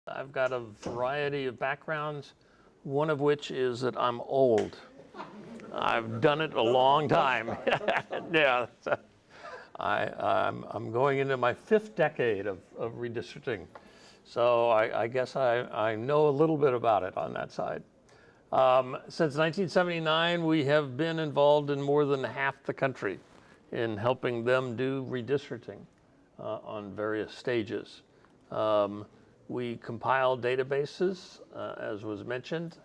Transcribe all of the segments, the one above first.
I've got a variety of backgrounds, one of which is that I'm old. I've done it a long time. Yeah, I'm going into my 5th decade of redistricting. So I guess I know a little bit about it on that side. Since 1979, we have been involved in more than half the country in helping them do redistricting on various stages. We compile databases, as was mentioned,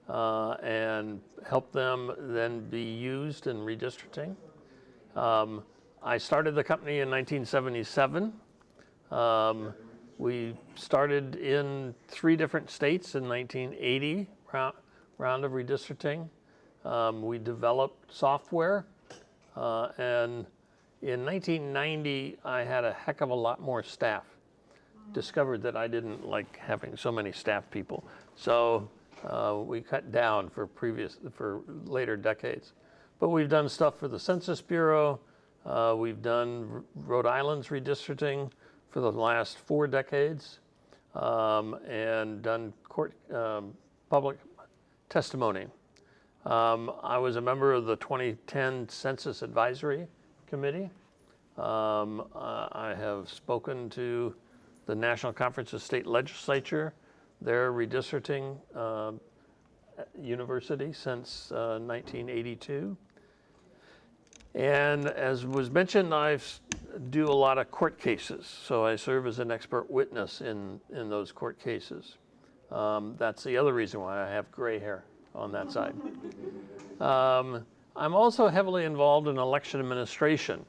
and help them then be used in redistricting. I started the company in 1977. We started in 3 different states in 1980, round of redistricting. We developed software, and in 1990, I had a heck of a lot more staff. Discovered that I didn't like having so many staff people. So we cut down for later decades. But we've done stuff for the Census Bureau. We've done Rhode Island's redistricting for the last 4 decades, and done public testimony. I was a member of the 2010 Census Advisory Committee. I have spoken to the National Conference of State Legislature, their redistricting university since 1982. And as was mentioned, I do a lot of court cases. So I serve as an expert witness in those court cases. That's the other reason why I have gray hair on that side. I'm also heavily involved in election administration,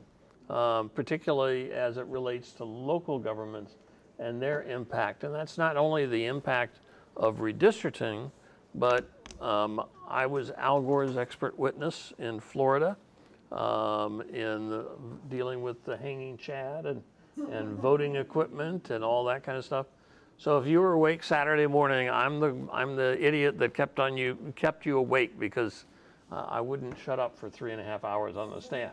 particularly as it relates to local governments and their impact. And that's not only the impact of redistricting, but I was Al Gore's expert witness in Florida in dealing with the hanging chad and voting equipment and all that kind of stuff. So if you were awake Saturday morning, I'm the idiot that kept you awake because I wouldn't shut up for 3.5 hours on the stand.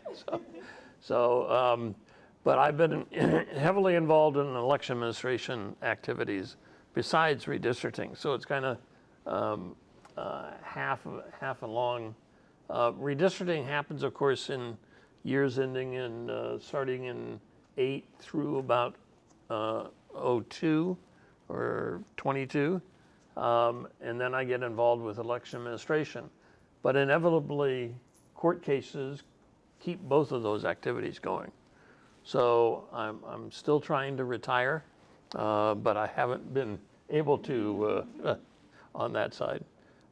But I've been heavily involved in election administration activities besides redistricting. So it's kind of half along. Redistricting happens, of course, in years ending in starting in 8 through about 02 or 22, and then I get involved with election administration. But inevitably, court cases keep both of those activities going. So I'm still trying to retire, but I haven't been able to on that side.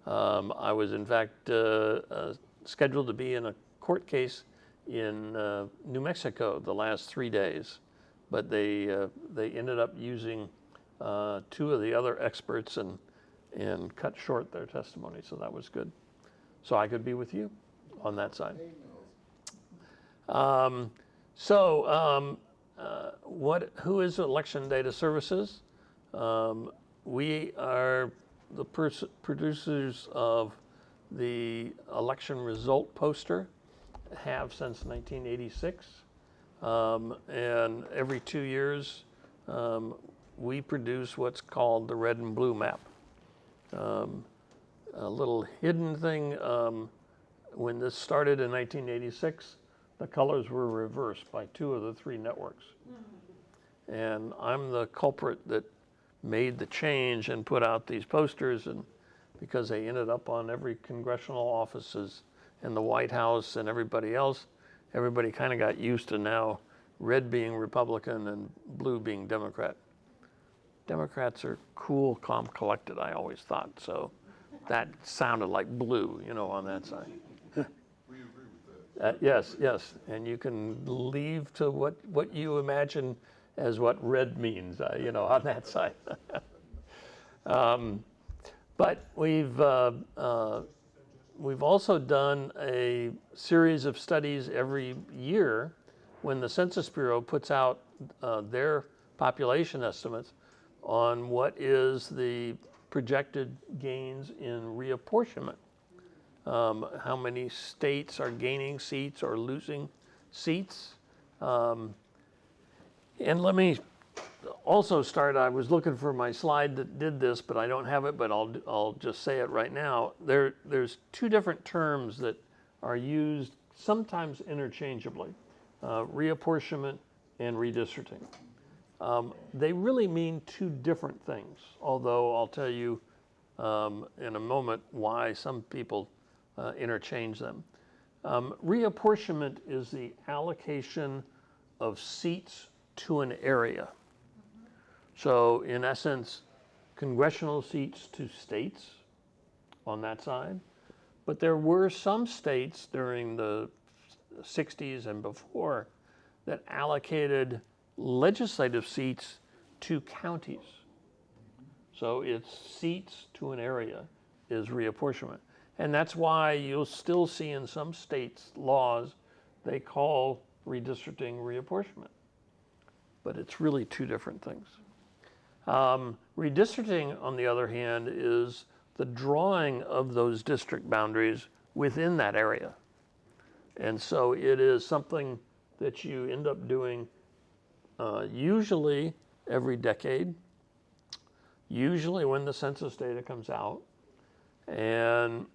I was in fact scheduled to be in a court case in New Mexico the last 3 days, but they ended up using 2 of the other experts and cut short their testimony, so that was good. So I could be with you on that side. Who is Election Data Services? We are the producers of the election result poster, have since 1986. And every 2 years, we produce what's called the red and blue map. A little hidden thing, when this started in 1986, the colors were reversed by 2 of the 3 networks. And I'm the culprit that made the change and put out these posters, and because they ended up on every congressional offices in the White House and everybody else, everybody kind of got used to now red being Republican and blue being Democrat. Democrats are cool, calm, collected, I always thought. So that sounded like blue, on that side. We agree with that. Yes, and you can leave to what you imagine as what red means, on that side. But we've also done a series of studies every year when the Census Bureau puts out their population estimates on what is the projected gains in reapportionment. How many states are gaining seats or losing seats. And let me also started, I was looking for my slide that did this, but I don't have it, but I'll just say it right now. There's two different terms that are used sometimes interchangeably, reapportionment and redistricting. They really mean two different things, although I'll tell you in a moment why some people interchange them. Reapportionment is the allocation of seats to an area. So in essence, congressional seats to states on that side. But there were some states during the 60s and before that allocated legislative seats to counties. So it's seats to an area is reapportionment. And that's why you'll still see in some states' laws, they call redistricting reapportionment. But it's really two different things. Redistricting, on the other hand, is the drawing of those district boundaries within that area. And so it is something that you end up doing usually every decade, usually when the census data comes out, and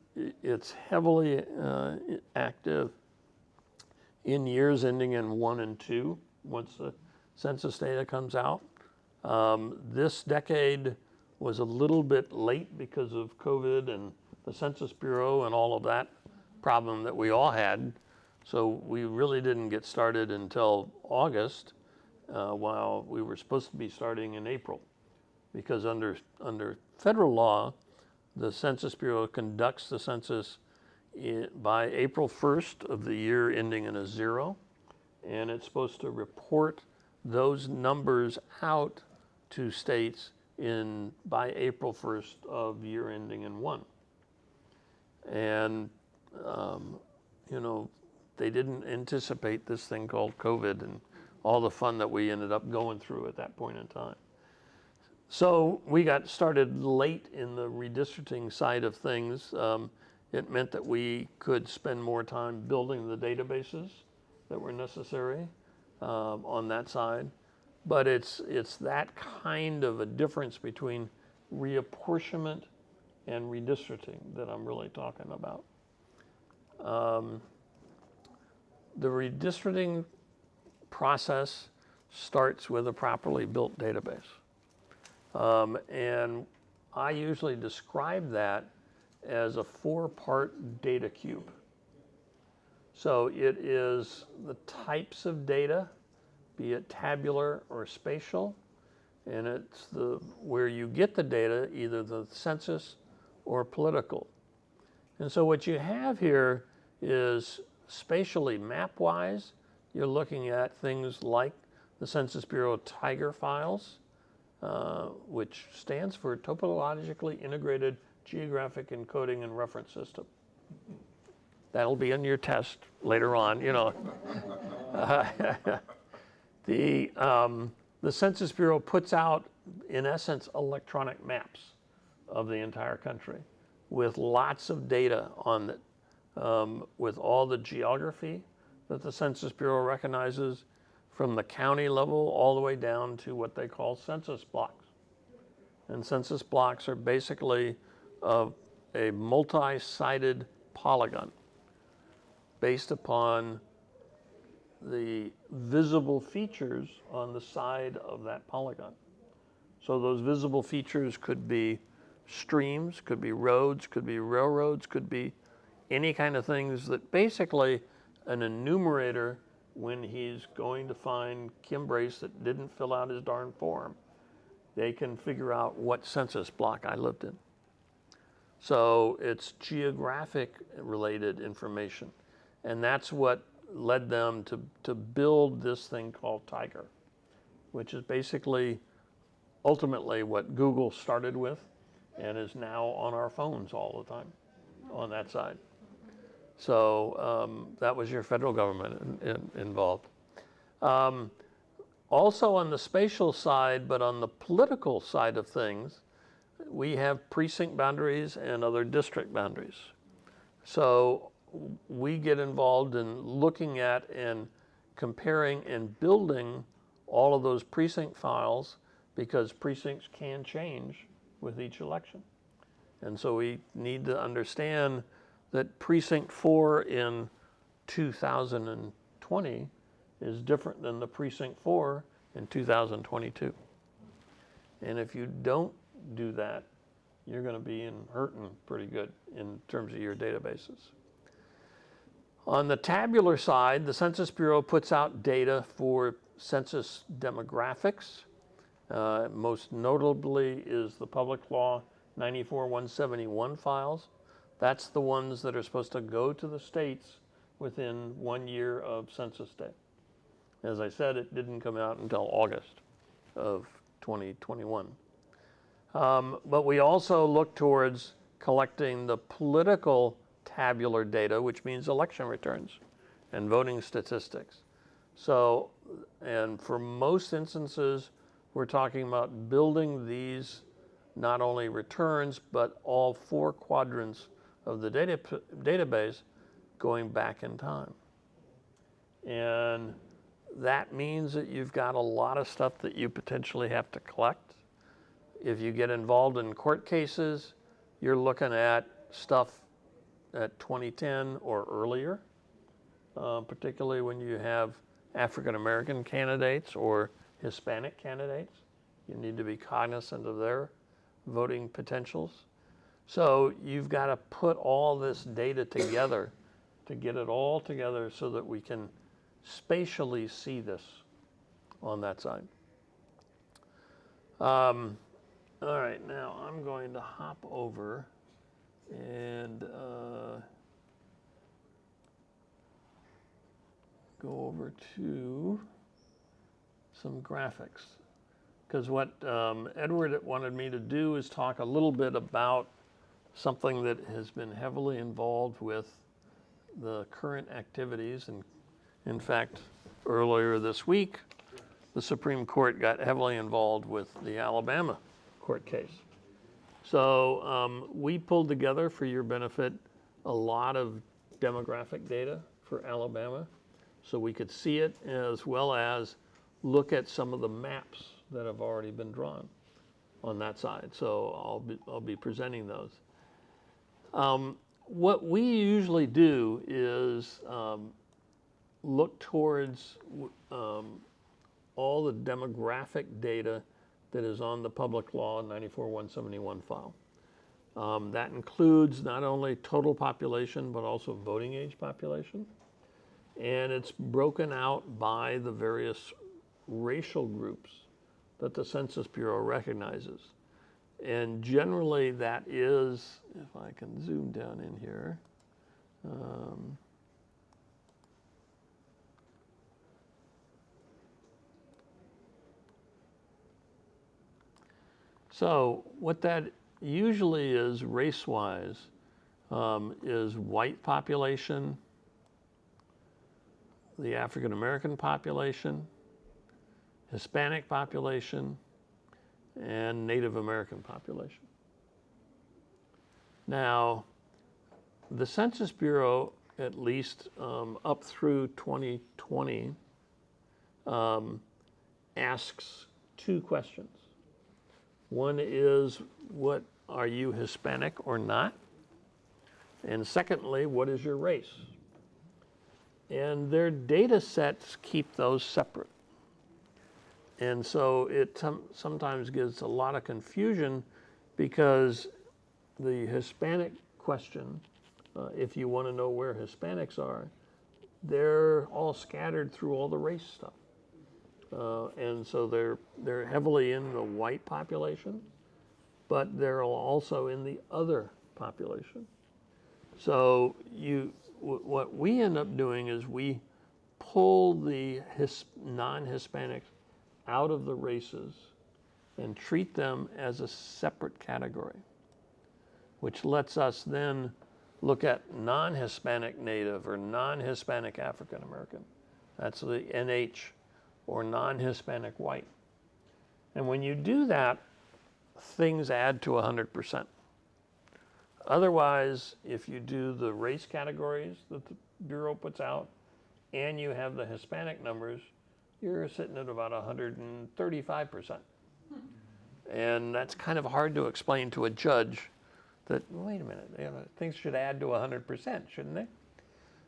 it's heavily active in years ending in 1 and 2 once the census data comes out. This decade was a little bit late because of COVID and the Census Bureau and all of that problem that we all had. So we really didn't get started until August, while we were supposed to be starting in April. Because under federal law, the Census Bureau conducts the census by April 1st of the year ending in a 0, and it's supposed to report those numbers out to states by April 1st of year ending in 1. And, they didn't anticipate this thing called COVID and all the fun that we ended up going through at that point in time. So we got started late in the redistricting side of things. It meant that we could spend more time building the databases that were necessary on that side. But it's that kind of a difference between reapportionment and redistricting that I'm really talking about. The redistricting process starts with a properly built database. And I usually describe that as a 4-part data cube. So it is the types of data, be it tabular or spatial, and it's where you get the data, either the census or political. And so what you have here is spatially map-wise, you're looking at things like the Census Bureau Tiger files, which stands for Topologically Integrated Geographic Encoding and Reference System. That'll be in your test later on, The Census Bureau puts out, in essence, electronic maps of the entire country with lots of data on it, with all the geography that the Census Bureau recognizes from the county level all the way down to what they call census blocks. And census blocks are basically a multi-sided polygon based upon the visible features on the side of that polygon. So those visible features could be streams, could be roads, could be railroads, could be any kind of things that basically an enumerator, when he's going to find Kim Brace that didn't fill out his darn form, they can figure out what census block I lived in. So it's geographic related information. And that's what led them to build this thing called Tiger, which is basically ultimately what Google started with and is now on our phones all the time on that side. So that was your federal government involved. Also on the spatial side, but on the political side of things, we have precinct boundaries and other district boundaries. So we get involved in looking at and comparing and building all of those precinct files because precincts can change with each election. And so we need to understand that precinct 4 in 2020 is different than the precinct 4 in 2022. And if you don't do that, you're going to be hurting pretty good in terms of your databases. On the tabular side, the Census Bureau puts out data for census demographics. Most notably is the Public Law 94-171 files. That's the ones that are supposed to go to the states within 1 year of census day. As I said, it didn't come out until August of 2021. But we also look towards collecting the political tabular data, which means election returns and voting statistics. So, and for most instances, we're talking about building these not only returns, but all 4 quadrants of the database going back in time. And that means that you've got a lot of stuff that you potentially have to collect. If you get involved in court cases, you're looking at stuff at 2010 or earlier, particularly when you have African American candidates or Hispanic candidates. You need to be cognizant of their voting potentials. So you've got to put all this data together to get it all together so that we can spatially see this on that side. All right, now I'm going to hop over and go over to some graphics. Because what Edward wanted me to do is talk a little bit about something that has been heavily involved with the current activities. And in fact, earlier this week, the Supreme Court got heavily involved with the Alabama court case. So we pulled together, for your benefit, a lot of demographic data for Alabama so we could see it, as well as look at some of the maps that have already been drawn on that side. So I'll be presenting those. What we usually do is look towards all the demographic data that is on the Public Law 94-171 file. That includes not only total population, but also voting age population. And it's broken out by the various racial groups that the Census Bureau recognizes. And generally that is, if I can zoom down in here, so what that usually is race-wise is white population, the African American population, Hispanic population, and Native American population. Now, the Census Bureau, at least up through 2020, asks 2 questions. One is, what are you Hispanic or not? And secondly, what is your race? And their data sets keep those separate. And so it sometimes gives a lot of confusion, because the Hispanic question, if you want to know where Hispanics are, they're all scattered through all the race stuff. And so they're heavily in the white population, but they're also in the other population. So what we end up doing is we pull the non-Hispanics out of the races and treat them as a separate category, which lets us then look at non-Hispanic Native or non-Hispanic African American. That's the NH, or non-Hispanic white. And when you do that, things add to 100%. Otherwise, if you do the race categories that the Bureau puts out, and you have the Hispanic numbers, you're sitting at about 135%. And that's kind of hard to explain to a judge that, wait a minute, things should add to 100%, shouldn't they?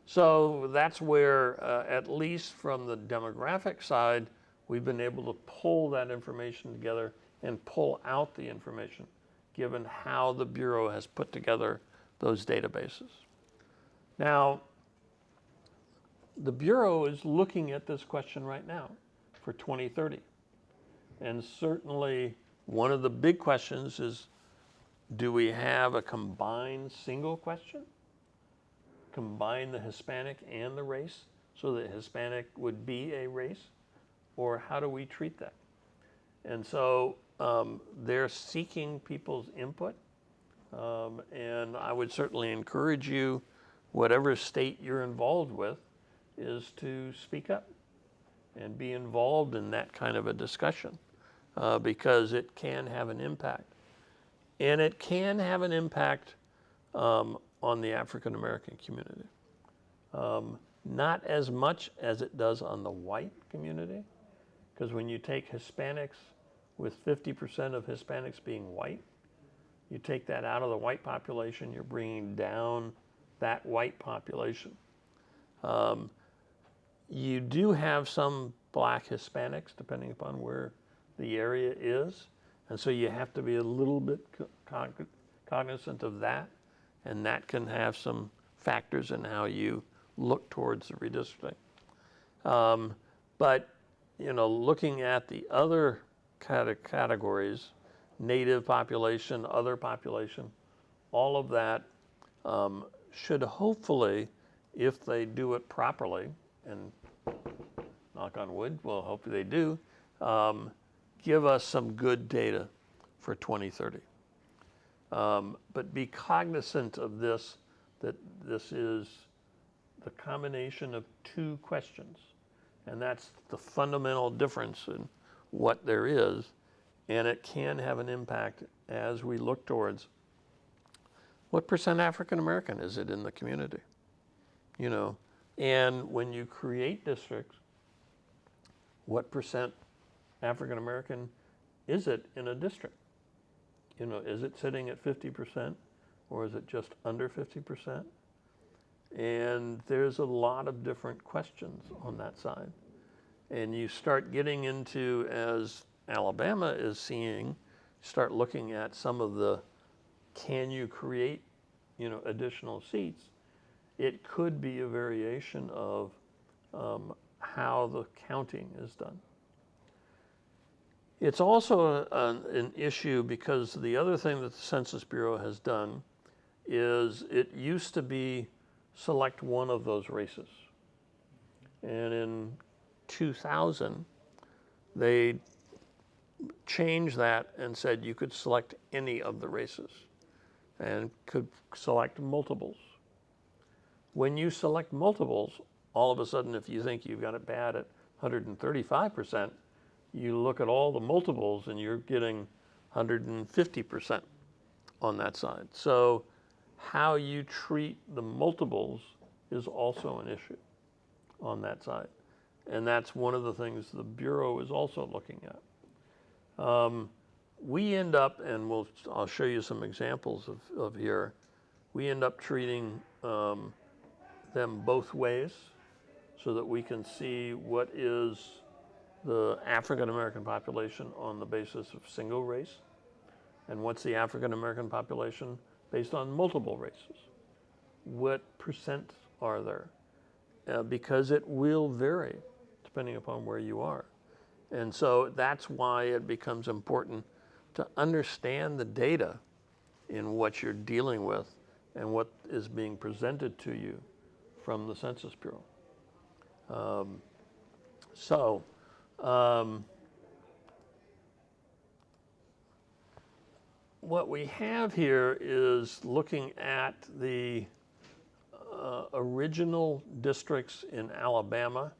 So that's where, at least from the demographic side, we've been able to pull that information together and pull out the information, given how the Bureau has put together those databases. Now, the Bureau is looking at this question right now for 2030. And certainly one of the big questions is, do we have a combined single question? Combine the Hispanic and the race so that Hispanic would be a race? Or how do we treat that? And so they're seeking people's input. And I would certainly encourage you, whatever state you're involved with, is to speak up and be involved in that kind of a discussion because it can have an impact. And it can have an impact on the African American community. Not as much as it does on the white community, because when you take Hispanics with 50% of Hispanics being white, you take that out of the white population, you're bringing down that white population. You do have some black Hispanics, depending upon where the area is, and so you have to be a little bit cognizant of that, and that can have some factors in how you look towards the redistricting. But looking at the other categories, native population, other population, all of that should hopefully, if they do it properly, and knock on wood, well, hopefully they do, give us some good data for 2030. But be cognizant of this, that this is the combination of two questions. And that's the fundamental difference in what there is. And it can have an impact as we look towards what percent African American is it in the community? And when you create districts, what percent African American is it in a district? Is it sitting at 50% or is it just under 50%? And there's a lot of different questions on that side. And you start getting into, as Alabama is seeing, start looking at some of the, can you create, additional seats? It could be a variation of how the counting is done. It's also an issue because the other thing that the Census Bureau has done is it used to be select one of those races. And in 2000, they changed that and said you could select any of the races and could select multiples. When you select multiples, all of a sudden, if you think you've got it bad at 135%, you look at all the multiples and you're getting 150% on that side. So how you treat the multiples is also an issue on that side. And that's one of the things the Bureau is also looking at. We end up, and I'll show you some examples of here, we end up treating them both ways so that we can see what is the African American population on the basis of single race and what's the African American population based on multiple races. What percent are there? Because it will vary depending upon where you are. And so that's why it becomes important to understand the data in what you're dealing with and what is being presented to you from the Census Bureau. What we have here is looking at the original districts in Alabama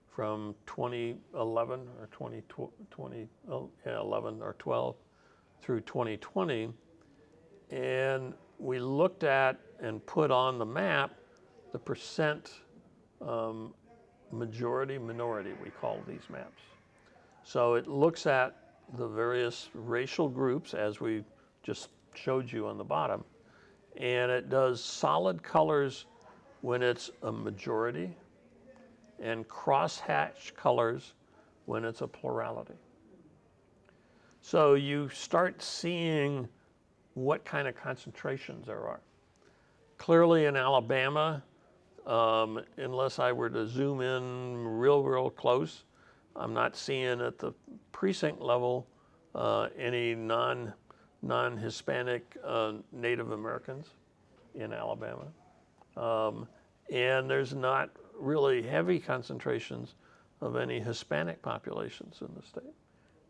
from 2011 or 2011 or 12 through 2020, and we looked at and put on the map the percent majority minority, we call these maps. So it looks at the various racial groups as we just showed you on the bottom. And it does solid colors when it's a majority and crosshatch colors when it's a plurality. So you start seeing what kind of concentrations there are. Clearly in Alabama, unless I were to zoom in real close, I'm not seeing at the precinct level any non-Hispanic Native Americans in Alabama. And there's not really heavy concentrations of any Hispanic populations in the state.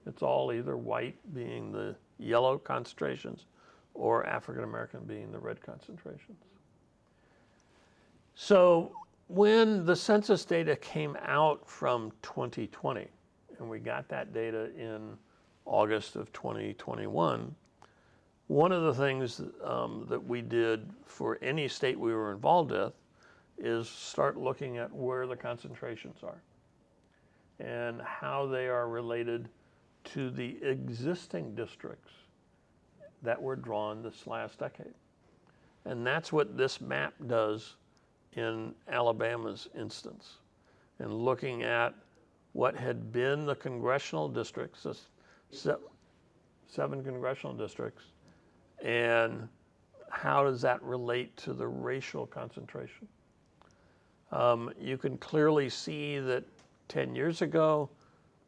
It's all either white being the yellow concentrations or African American being the red concentrations. So when the census data came out from 2020, and we got that data in August of 2021, one of the things that we did for any state we were involved with is start looking at where the concentrations are and how they are related to the existing districts that were drawn this last decade. And that's what this map does in Alabama's instance, and looking at what had been the congressional districts, 7 congressional districts, and how does that relate to the racial concentration. You can clearly see that 10 years ago,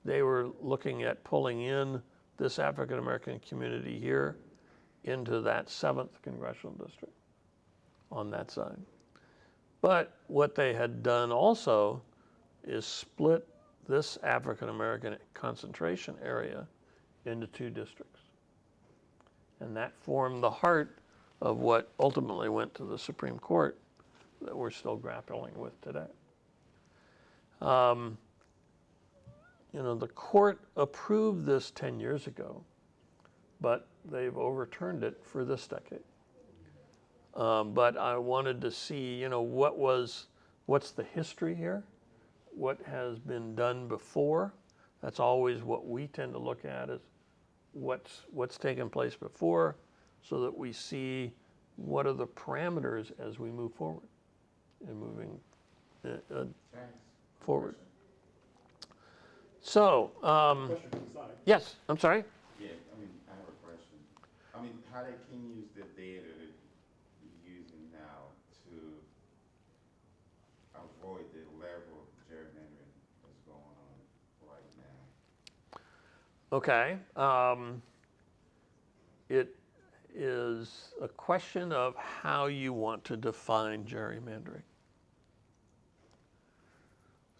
they were looking at pulling in this African American community here into that 7th congressional district on that side. But what they had done also is split this African American concentration area into 2 districts. And that formed the heart of what ultimately went to the Supreme Court that we're still grappling with today. You know, the court approved this 10 years ago, but they've overturned it for this decade. But I wanted to see, you know, what's the history here? What has been done before? That's always what we tend to look at, is what's taken place before, so that we see what are the parameters as we move forward and moving forward. So, Question from the side. yes, I'm sorry? Yeah, I have a question. How they can use the data that you're using now to avoid the level of gerrymandering that's going on right now? Okay. It is a question of how you want to define gerrymandering.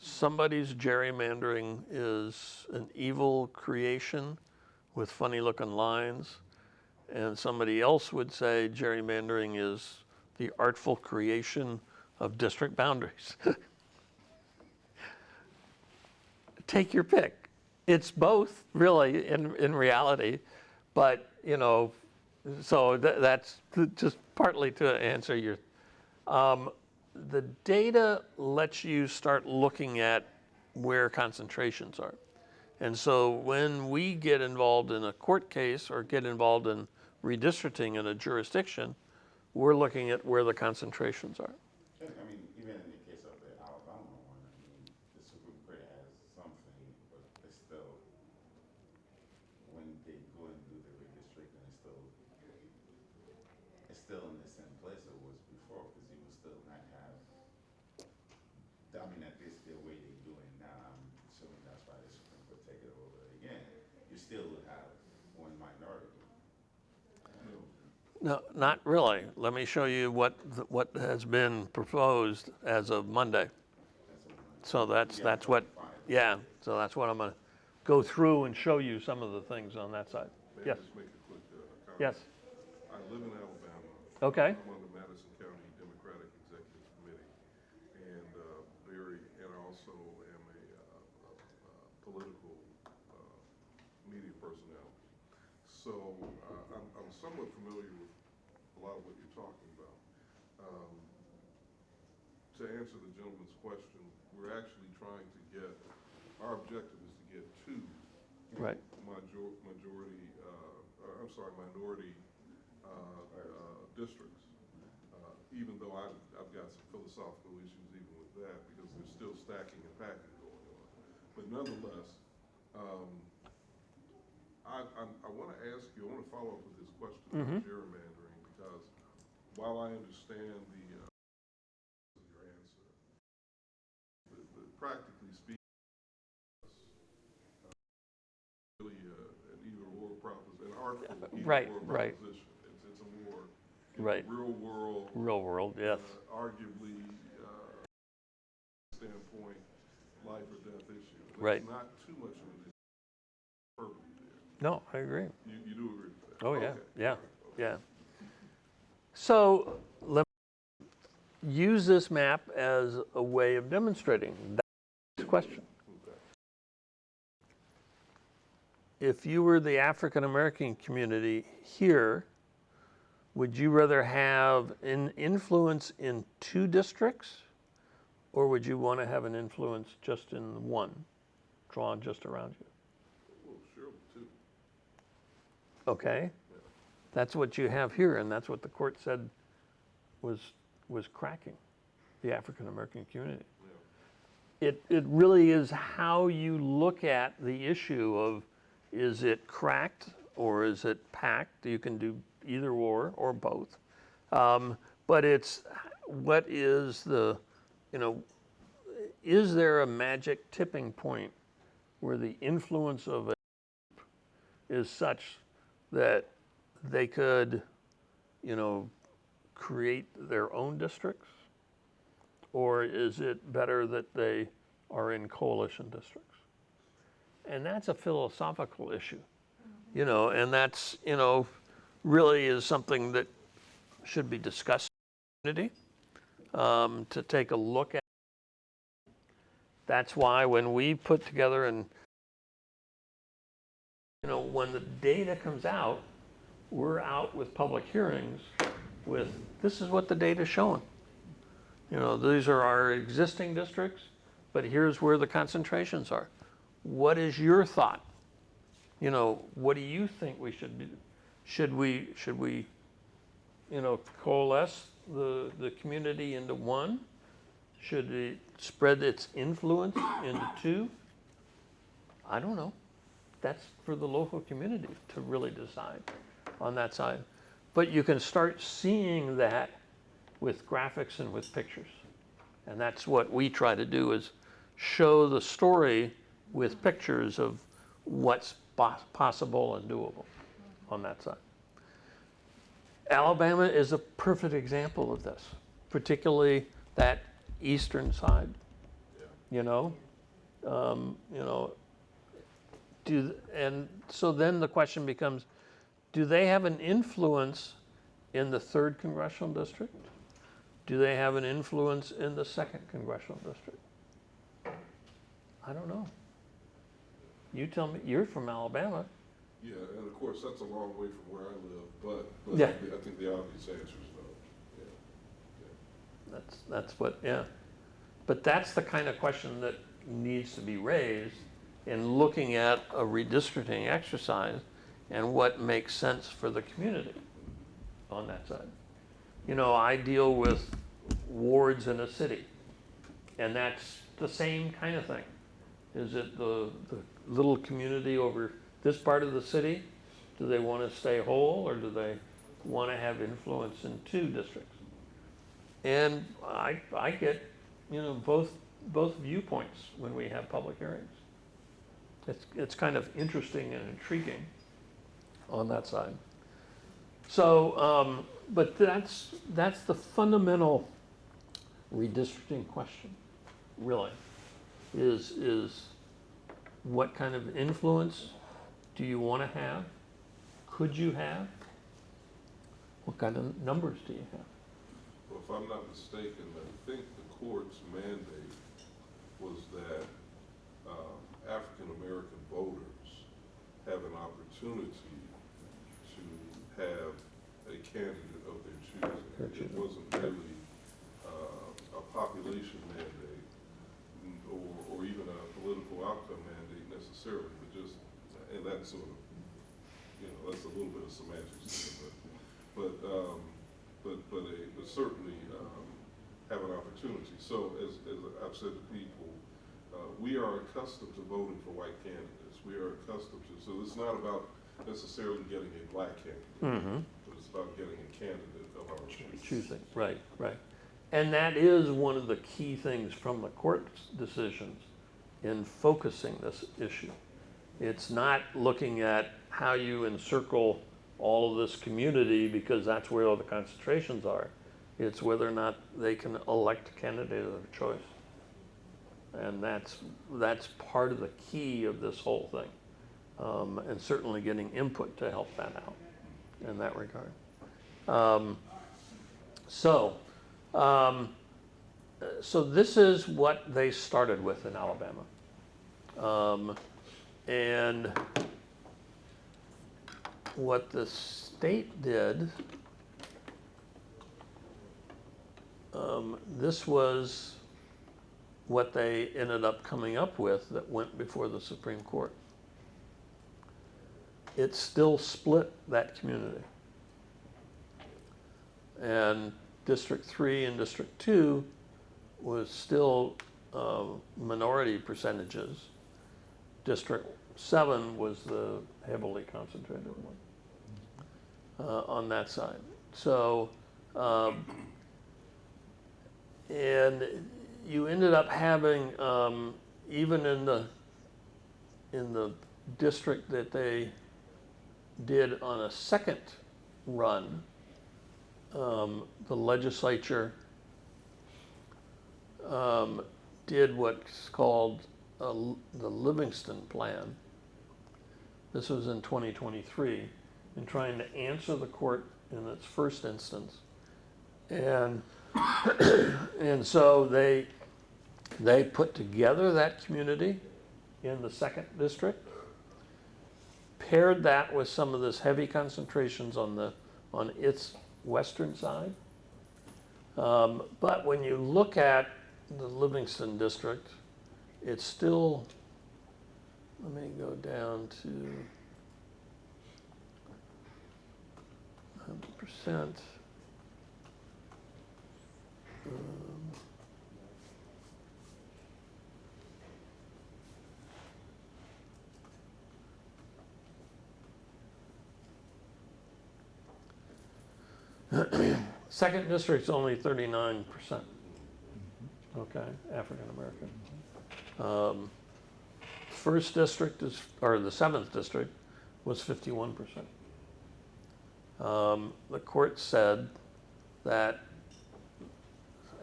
Somebody's gerrymandering is an evil creation with funny looking lines, and somebody else would say gerrymandering is the artful creation of district boundaries. Take your pick. It's both, really, in reality, but, you know, so that's just partly to answer your. The data lets you start looking at where concentrations are. And so when we get involved in a court case or get involved in redistricting in a jurisdiction, we're looking at where the concentrations are. Even in the case of the Alabama one, the Supreme Court has something, but it's still, when they go and do the redistricting, it's still in the same place it was before, because you will still not have, at least the way they do it now, I'm assuming that's why the Supreme Court take it over again, you still would have one minority. No, not really. Let me show you what has been proposed as of Monday. So that's what, yeah. So that's what I'm going to go through and show you some of the things on that side. May Yes. I just make a quick comment? Yes. I live in Alabama. Okay. I'm on the Madison County Democratic Executive Committee, and I also am a political media personality. So I'm somewhat familiar with a lot of what you're talking about. To answer the gentleman's question, we're actually trying to get, our objective is to get 2 Right. Minority districts. Even though I've got some philosophical issues even with that because there's still stacking and packing going on. But nonetheless, I want to ask you, I want to follow up with this question about gerrymandering because while I understand your answer, practically speaking, really an either-or proposition, an artful Right, either-or right. proposition. It's a more Right. real world, yes. Arguably, standpoint, life or death issue. And Right. It's not too much of an hyperbole there. No, I agree. You do agree with that? Oh, yeah, Okay. yeah, All right. Okay. yeah. So let me use this map as a way of demonstrating that question. Okay. If you were the African American community here, would you rather have an influence in 2 districts, or would you want to have an influence just in one, drawn just around you? Well, sure, too. Okay? That's what you have here, and that's what the court said was cracking the African American community. Yeah. It really is how you look at the issue of, is it cracked or is it packed? You can do either or both. But it's what is the, is there a magic tipping point where the influence of it is such that they could, create their own districts? Or is it better that they are in coalition districts? And that's a philosophical issue, and that's, really is something that should be discussed in the community, to take a look at. That's why when we put together and, when the data comes out, we're out with public hearings with, this is what the data's showing. These are our existing districts, but here's where the concentrations are. What is your thought? What do you think we should do? Should we, coalesce the community into one? Should it spread its influence into 2? I don't know. That's for the local community to really decide on that side. But you can start seeing that with graphics and with pictures. And that's what we try to do, is show the story with pictures of what's possible and doable on that side. Alabama is a perfect example of this, particularly that eastern side. Yeah. And so then the question becomes, do they have an influence in the 3rd congressional district? Do they have an influence in the 2nd congressional district? I don't know. You tell me. You're from Alabama. Yeah, and of course, that's a long way from where I live, but Yeah. I think the obvious answer is no. Yeah. That's what, yeah. But that's the kind of question that needs to be raised in looking at a redistricting exercise and what makes sense for the community on that side. I deal with wards in a city, and that's the same kind of thing. Is it the little community over this part of the city? Do they want to stay whole, or do they want to have influence in 2 districts? And I get, both viewpoints when we have public hearings. It's kind of interesting and intriguing on that side. So, but that's the fundamental redistricting question, really, is what kind of influence do you want to have? Could you have? What kind of numbers do you have? Well, if I'm not mistaken, I think the court's mandate was that African-American voters have an opportunity to have a candidate of their choosing. It wasn't really a population mandate or even a political outcome mandate necessarily, but just that sort of, that's a little bit of semantics there, but certainly have an opportunity. So as I've said to people, we are accustomed to voting for white candidates. We are accustomed to, so it's not about necessarily getting a black candidate, but it's about getting a candidate of our choice. Choosing, right. And that is one of the key things from the court's decisions in focusing this issue. It's not looking at how you encircle all of this community because that's where all the concentrations are. It's whether or not they can elect a candidate of their choice. And that's part of the key of this whole thing. And certainly getting input to help that out in that regard. So this is what they started with in Alabama. And what the state did, this was what they ended up coming up with that went before the Supreme Court. It still split that community. And District 3 and District 2 was still minority percentages. District 7 was the heavily concentrated one on that side. So, and you ended up having, even in the district that they did on a second run, the legislature did what's called the Livingston Plan. This was in 2023, in trying to answer the court in its first instance. And and so they put together that community in the second district, paired that with some of this heavy concentrations on its western side. But when you look at the Livingston district, it's still, let me go down to 100%. Second district's only 39%. Okay, African American. First district is, or the seventh district was 51%. The court said that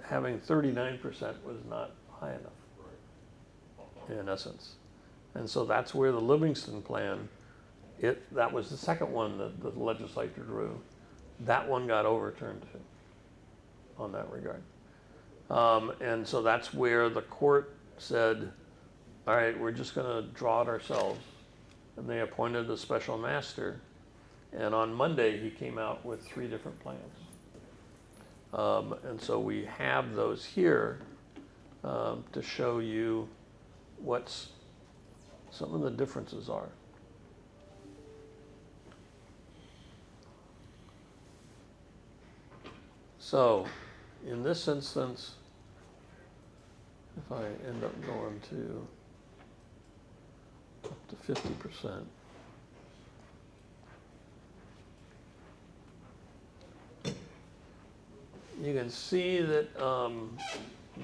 having 39% was not high enough, in essence. And so that's where the Livingston Plan, that was the second one that the legislature drew. That one got overturned too, on that regard. And so that's where the court said, all right, we're just gonna draw it ourselves. And they appointed a special master. And on Monday, he came out with 3 different plans. And so we have those here to show you what some of the differences are. So in this instance, if I end up going to up to 50%, you can see that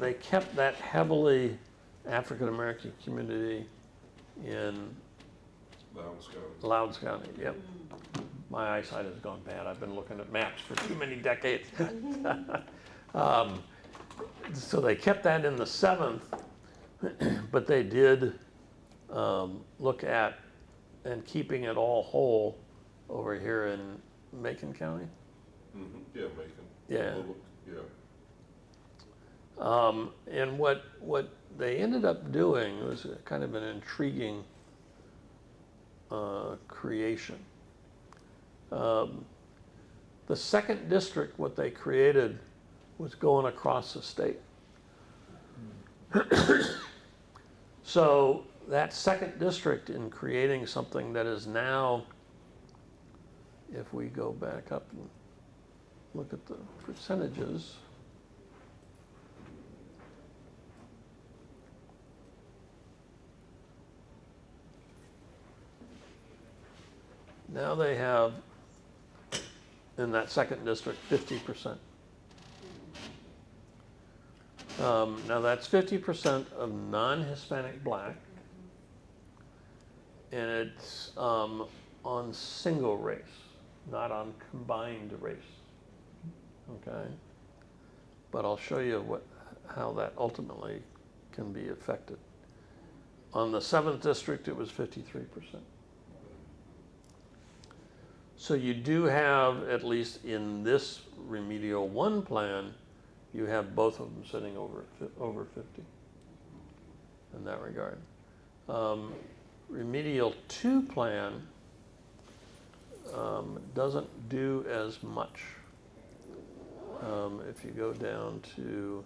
they kept that heavily African American community in Lowndes County. Yep. My eyesight has gone bad. I've been looking at maps for too many decades. So they kept that in the 7th, but they did look at and keeping it all whole over here in Macon County. Mm-hmm. Yeah, Macon. Yeah. Yeah. And what they ended up doing was kind of an intriguing creation. The second district, what they created was going across the state. So that second district in creating something that is now, if we go back up and look at the percentages, now they have, in that second district, 50%. Now that's 50% of non-Hispanic black, and it's on single race, not on combined race. Okay, but I'll show you how that ultimately can be affected. On the 7th district, it was 53%. So you do have, at least in this remedial 1 plan, you have both of them sitting over 50 in that regard. Remedial 2 plan doesn't do as much. If you go down to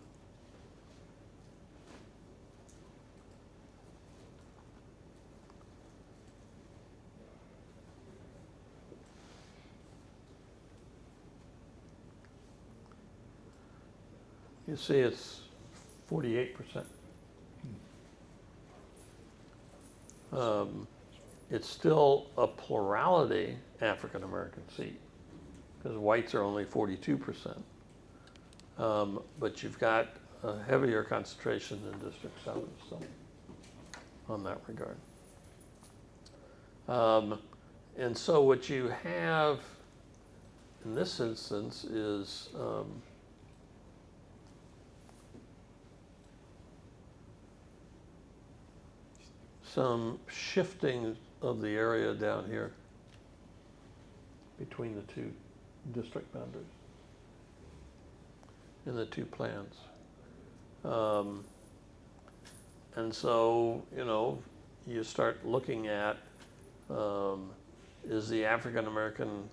you see it's 48%. It's still a plurality African American seat because whites are only 42%. But you've got a heavier concentration in District 7 still on that regard. And so what you have in this instance is some shifting of the area down here between the 2 district boundaries in the 2 plans. And so, you know, you start looking at, is the African American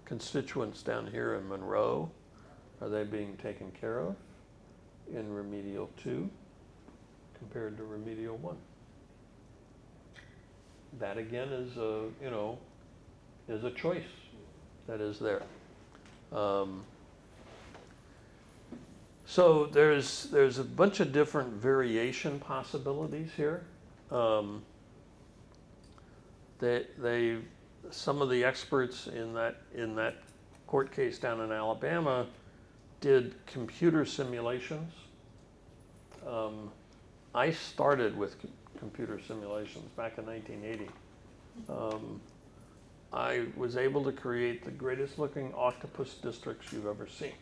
constituents down here in Monroe, are they being taken care of in remedial 2 compared to remedial 1? That again is a, you know, is a choice that is there. So there's a bunch of different variation possibilities here. Some of the experts in that court case down in Alabama did computer simulations. I started with computer simulations back in 1980. I was able to create the greatest looking octopus districts you've ever seen.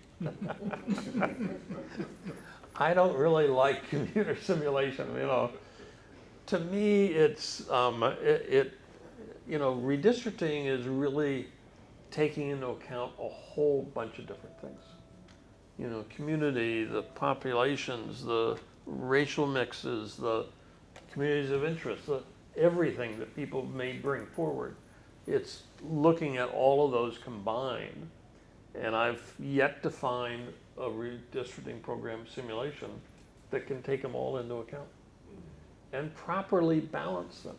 I don't really like computer simulation, you know. To me, it's, you know, redistricting is really taking into account a whole bunch of different things. You know, community, the populations, the racial mixes, the communities of interest, everything that people may bring forward. It's looking at all of those combined, and I've yet to find a redistricting program simulation that can take them all into account and properly balance them.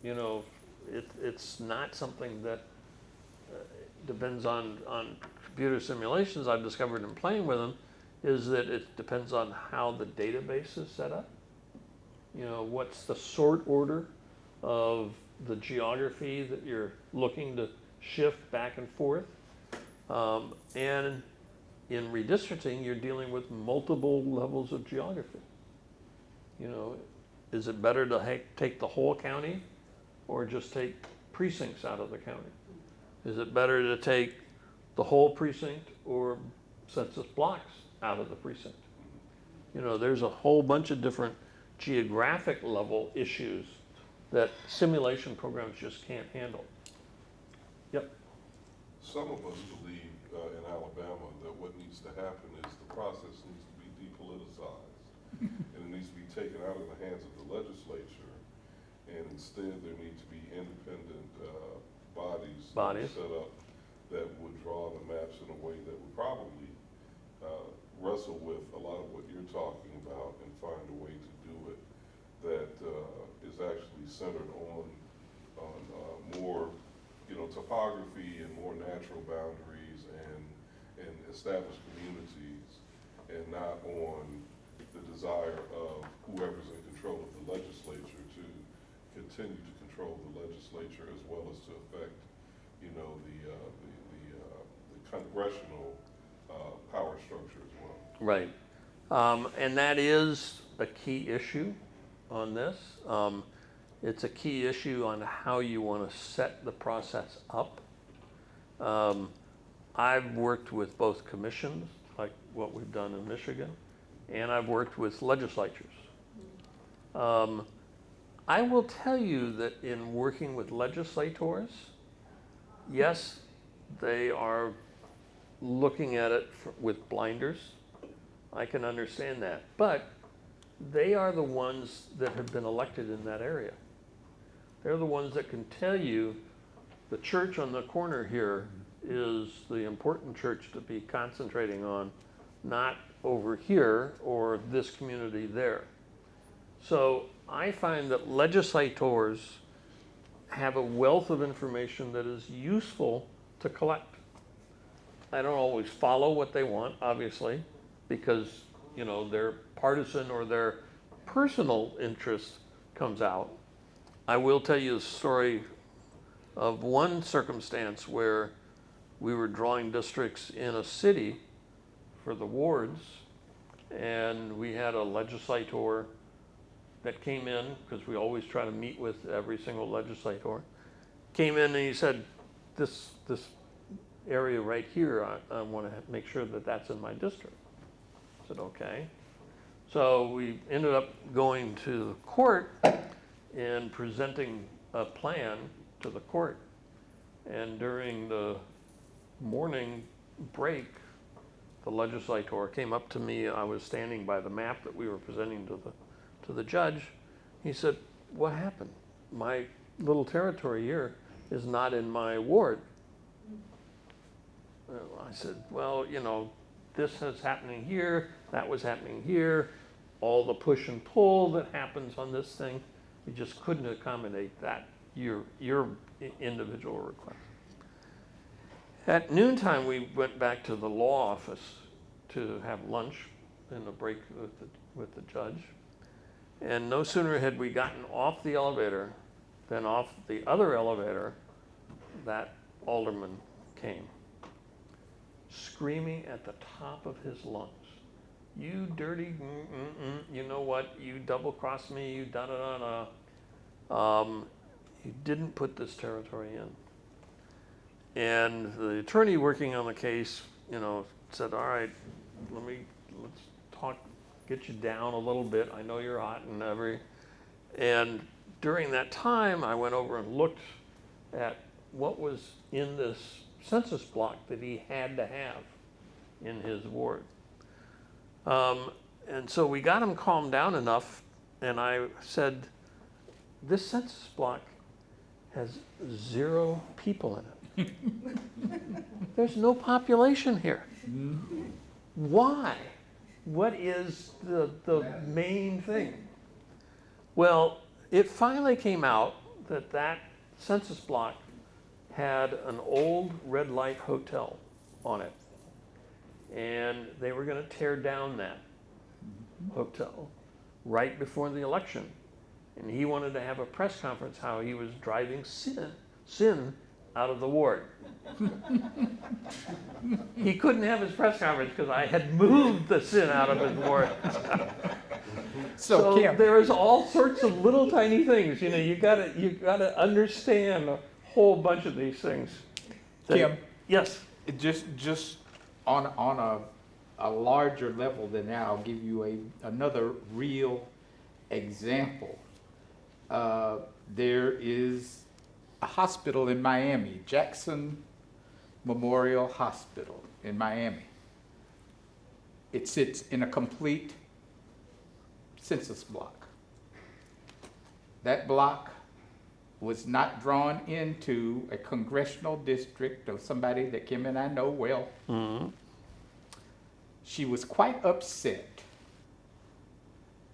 You know, it's not something that depends on computer simulations. I've discovered in playing with them is that it depends on how the database is set up. You know, what's the sort order of the geography that you're looking to shift back and forth. And in redistricting, you're dealing with multiple levels of geography. You know, is it better to take the whole county or just take precincts out of the county? Is it better to take the whole precinct or census blocks out of the precinct? You know, there's a whole bunch of different geographic level issues that simulation programs just can't handle. Yep. Some of us believe in Alabama that what needs to happen is the process needs to be depoliticized and it needs to be taken out of the hands of the legislature, and instead there need to be independent bodies set up that would draw the maps in a way that would probably wrestle with a lot of what you're talking about and find a way to do it that is actually centered on more, topography and more natural boundaries and established communities, and not on the desire of whoever's in control of the legislature to continue to control the legislature as well as to affect, the congressional power structure as well. Right. And that is a key issue on this. It's a key issue on how you want to set the process up. I've worked with both commissions, like what we've done in Michigan, and I've worked with legislatures. I will tell you that in working with legislators, yes, they are looking at it with blinders. I can understand that. But they are the ones that have been elected in that area. They're the ones that can tell you the church on the corner here is the important church to be concentrating on, not over here or this community there. So I find that legislators have a wealth of information that is useful to collect. I don't always follow what they want, obviously, because their partisan or their personal interest comes out. I will tell you a story of one circumstance where we were drawing districts in a city for the wards, and we had a legislator that came in, because we always try to meet with every single legislator, came in and he said, this area right here, I want to make sure that that's in my district. I said, okay. So we ended up going to the court and presenting a plan to the court. And during the morning break, the legislator came up to me. I was standing by the map that we were presenting to the judge. He said, what happened? My little territory here is not in my ward. I said, well, this is happening here, that was happening here, all the push and pull that happens on this thing, we just couldn't accommodate that, your individual request. At noontime, we went back to the law office to have lunch in a break with the judge. And no sooner had we gotten off the elevator than off the other elevator, that alderman came, screaming at the top of his lungs, you dirty, you know what, you double-crossed me, you da-da-da-da. You didn't put this territory in. And the attorney working on the case, said, all right, let's talk, get you down a little bit. I know you're hot and every. And during that time, I went over and looked at what was in this census block that he had to have in his ward. And so we got him calmed down enough, and I said, this census block has 0 people in it. There's no population here. Why? What is the main thing? Well, it finally came out that census block had an old red light hotel on it. And they were going to tear down that hotel right before the election. And he wanted to have a press conference how he was driving sin out of the ward. He couldn't have his press conference because I had moved the sin out of his ward. So Kim, there is all sorts of little tiny things. You gotta understand a whole bunch of these things. Kim, Yes. just on a larger level than that, I'll give you another real example. There is a hospital in Miami, Jackson Memorial Hospital in Miami. It sits in a complete census block. That block was not drawn into a congressional district of somebody that Kim and I know well. Mm-hmm. She was quite upset.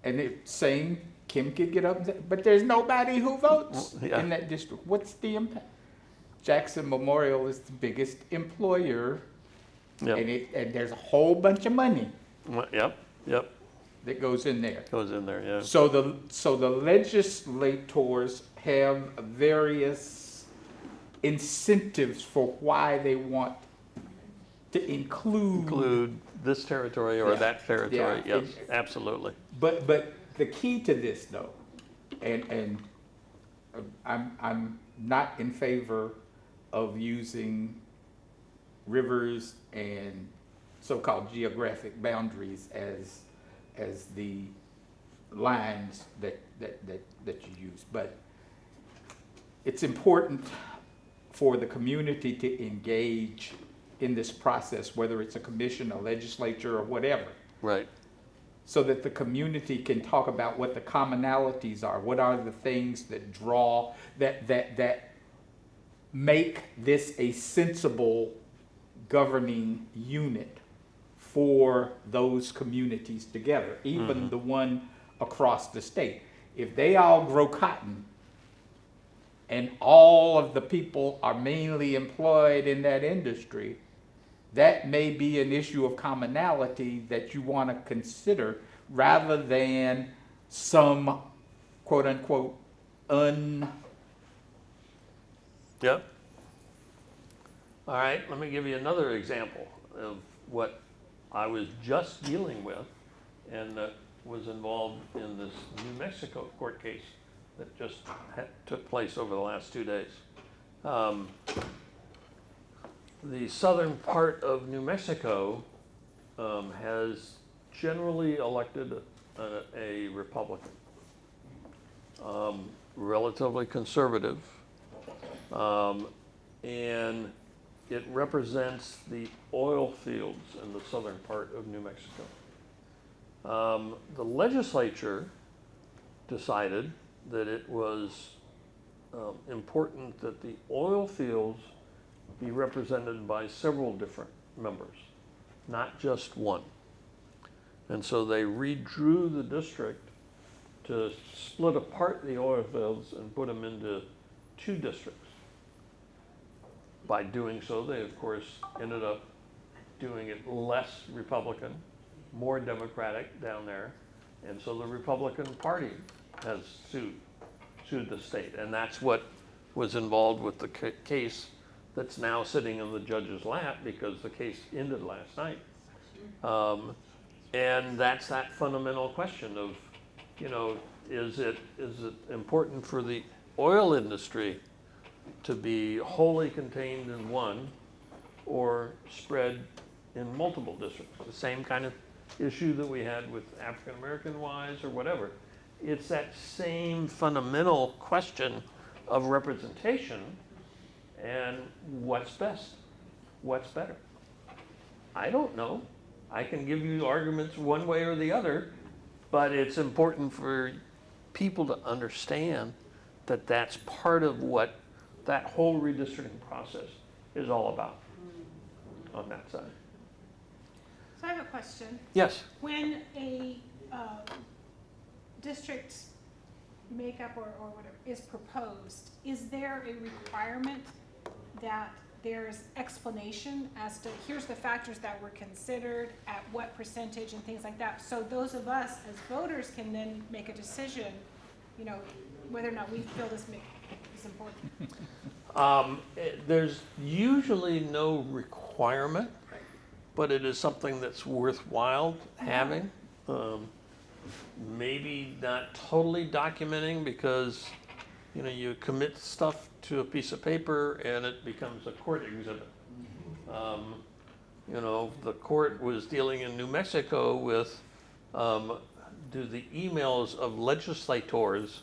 And the same Kim could get up and say, but there's nobody who votes Yeah. in that district. What's the impact? Jackson Memorial is the biggest employer, Yep. and there's a whole bunch of money Yep. Yep. that goes in there. Goes in there. Yeah. So the legislators have various incentives for why they want to Include this territory or Yeah. that territory. Yeah. Yes. Absolutely. But the key to this though, and I'm not in favor of using rivers and so-called geographic boundaries as the lines that you use. But it's important for the community to engage in this process, whether it's a commission, a legislature, or whatever, Right. so that the community can talk about what the commonalities are, what are the things that draw, that make this a sensible governing unit for those communities together, even the one across the state. If they all grow cotton and all of the people are mainly employed in that industry, that may be an issue of commonality that you want to consider rather than some quote unquote Yep. All right, let me give you another example of what I was just dealing with and that was involved in this New Mexico court case that just took place over the last 2 days. The southern part of New Mexico has generally elected a Republican, relatively conservative, and it represents the oil fields in the southern part of New Mexico. The legislature decided that it was important that the oil fields be represented by several different members, not just one. And so they redrew the district to split apart the oil fields and put them into 2 districts. By doing so, they of course ended up doing it less Republican, more Democratic down there. And so the Republican Party has sued the state. And that's what was involved with the case that's now sitting in the judge's lap because the case ended last night. And that's that fundamental question of, you know, is it important for the oil industry to be wholly contained in one or spread in multiple districts? The same kind of issue that we had with African American wives or whatever. It's that same fundamental question of representation and what's best, what's better. I don't know. I can give you arguments one way or the other, but it's important for people to understand that that's part of what that whole redistricting process is all about on that side. So I have a question. Yes. When a district makeup or whatever is proposed, is there a requirement that there's explanation as to here's the factors that were considered, at what percentage and things like that? So those of us as voters can then make a decision, you know, whether or not we feel this is important. There's usually no requirement, but it is something that's worthwhile having. Maybe not totally documenting because, you know, you commit stuff to a piece of paper and it becomes a court exhibit. You know, the court was dealing in New Mexico with do the emails of legislators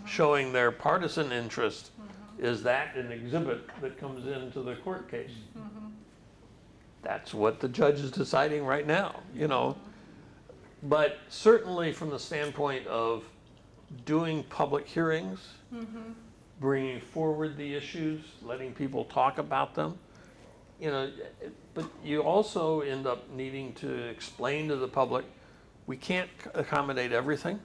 showing their partisan interest, is that an exhibit that comes into the court case? That's what the judge is deciding right now, you know. But certainly from the standpoint of doing public hearings, bringing forward the issues, letting people talk about them, you know, but you also end up needing to explain to the public, we can't accommodate everything.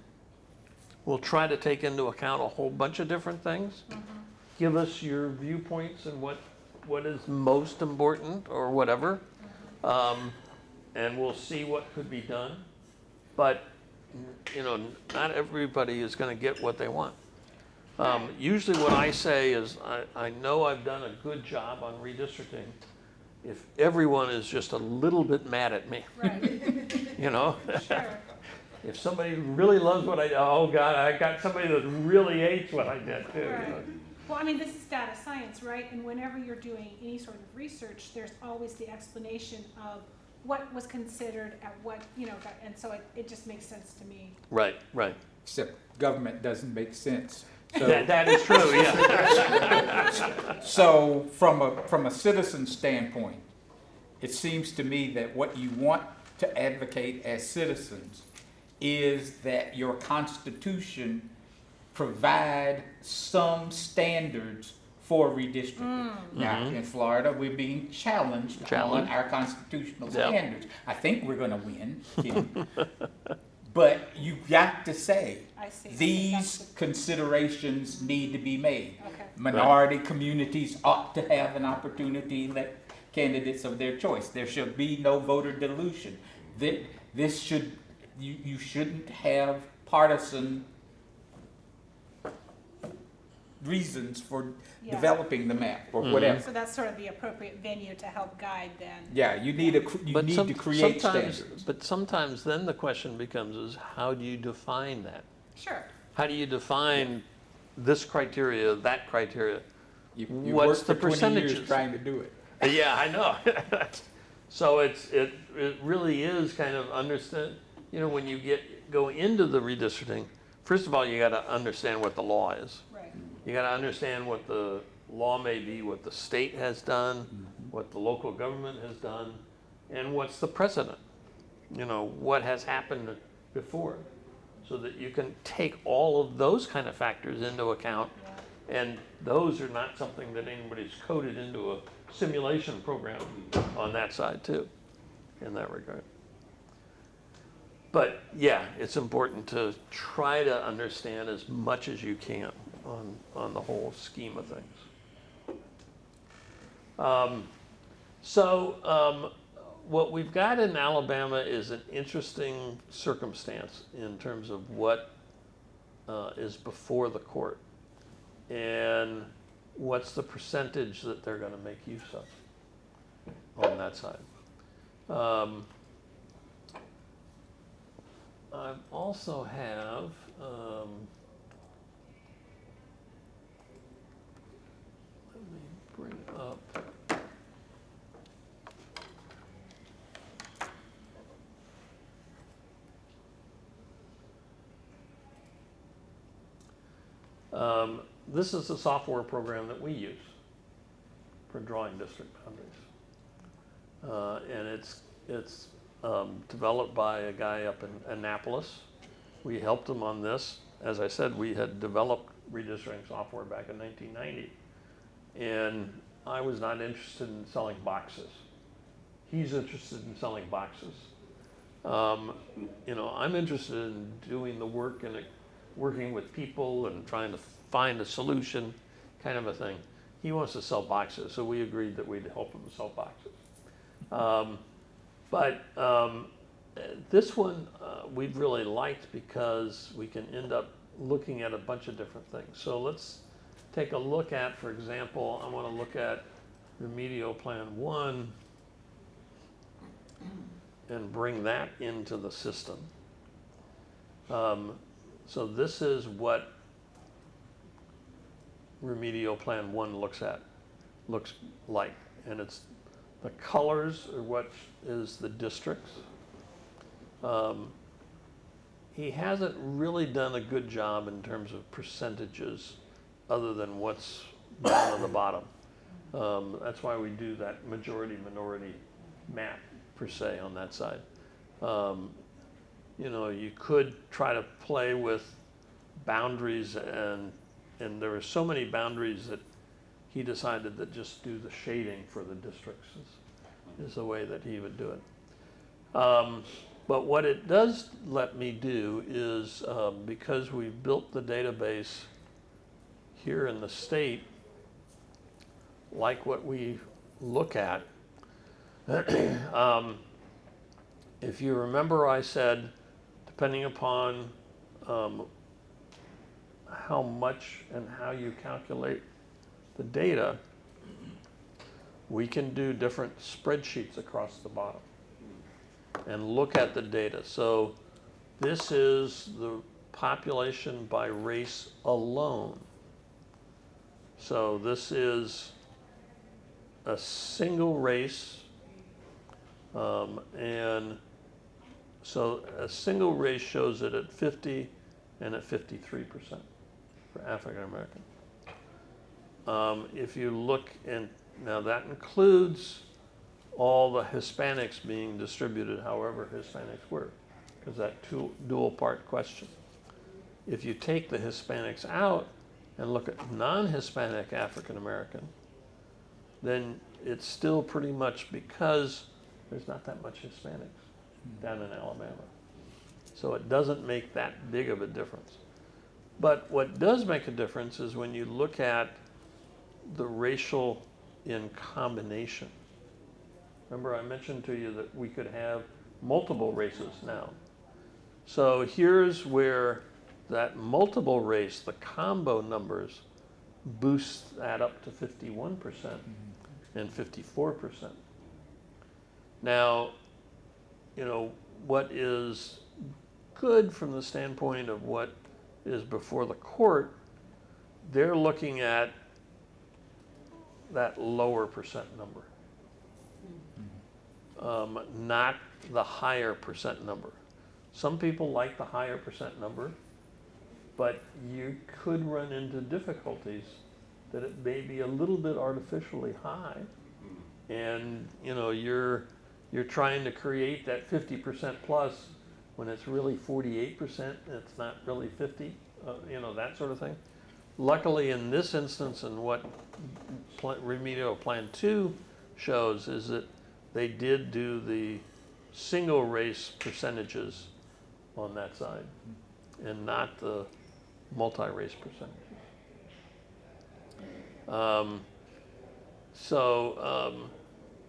will try to take into account a whole bunch of different things. Give us your viewpoints and what is most important or whatever. And we'll see what could be done. But, you know, not everybody is going to get what they want. Usually what I say is, I know I've done a good job on redistricting if everyone is just a little bit mad at me, Right, you know? sure. If somebody really loves what I do, oh God, I got somebody that really hates what I did too. You know? Right. Well, I mean, this is data science, right? And whenever you're doing any sort of research, there's always the explanation of what was considered at what, you know, and so it just makes sense to me. Right, right. Except government doesn't make sense. So, That is true, yeah. so from a citizen standpoint, it seems to me that what you want to advocate as citizens is that your Constitution provide some standards for redistricting. Now, in Florida, we're being challenged on our constitutional Yep. standards. I think we're gonna win, Kim. But you got to say, I see. these considerations need to be made. Okay. Minority communities ought to have an opportunity to elect candidates of their choice. There should be no voter dilution. This should, you shouldn't have partisan reasons for Yeah. developing the map or whatever. So that's sort of the appropriate venue to help guide then. Yeah, you need to create sometimes, standards. but sometimes then the question becomes is how do you define that? Sure. How do you define this criteria, that criteria? You What's worked the for 20 years percentages? trying to do it. Yeah, I know. So it really is kind of understand, you know, when you go into the redistricting, first of all, you got to understand what the law is. Right. You got to understand what the law may be, what the state has done, what the local government has done, and what's the precedent. You know, what has happened before, so that you can take all of those kind of factors into account. Yeah. And those are not something that anybody's coded into a simulation program on that side too, in that regard. But yeah, it's important to try to understand as much as you can on the whole scheme of things. What we've got in Alabama is an interesting circumstance in terms of what is before the court and what's the percentage that they're going to make use of on that side. I also have let me bring up this is the software program that we use for drawing district boundaries. And it's developed by a guy up in Annapolis. We helped him on this. As I said, we had developed redistricting software back in 1990. And I was not interested in selling boxes. He's interested in selling boxes. You know, I'm interested in doing the work and working with people and trying to find a solution, kind of a thing. He wants to sell boxes, so we agreed that we'd help him sell boxes. This one we've really liked because we can end up looking at a bunch of different things. So let's take a look at, for example, I want to look at Remedial Plan 1 and bring that into the system. So this is what Remedial Plan 1 looks like. And it's the colors are what is the districts. He hasn't really done a good job in terms of percentages other than what's down on the bottom. That's why we do that majority-minority map per se on that side. You know, you could try to play with boundaries and there are so many boundaries that he decided that just do the shading for the districts is the way that he would do it. But what it does let me do is, because we've built the database here in the state, like what we look at, if you remember, I said, depending upon how much and how you calculate the data, we can do different spreadsheets across the bottom and look at the data. So this is the population by race alone. So this is a single race, and so a single race shows it at 50 and at 53% for African American. If you look, and now that includes all the Hispanics being distributed however Hispanics were, because that dual part question. If you take the Hispanics out and look at non-Hispanic African American, then it's still pretty much, because there's not that much Hispanics down in Alabama. So it doesn't make that big of a difference. But what does make a difference is when you look at the racial in combination. Remember, I mentioned to you that we could have multiple races now. So here's where that multiple race, the combo numbers, boosts that up to 51% and 54%. Now, you know, what is good from the standpoint of what is before the court, they're looking at that lower percent number, not the higher percent number. Some people like the higher percent number, but you could run into difficulties that it may be a little bit artificially high, and you know you're trying to create that 50% plus when it's really 48%, and it's not really 50, you know, that sort of thing. Luckily, in this instance, and what Remedial Plan 2 shows is that they did do the single race percentages on that side and not the multi-race percentages.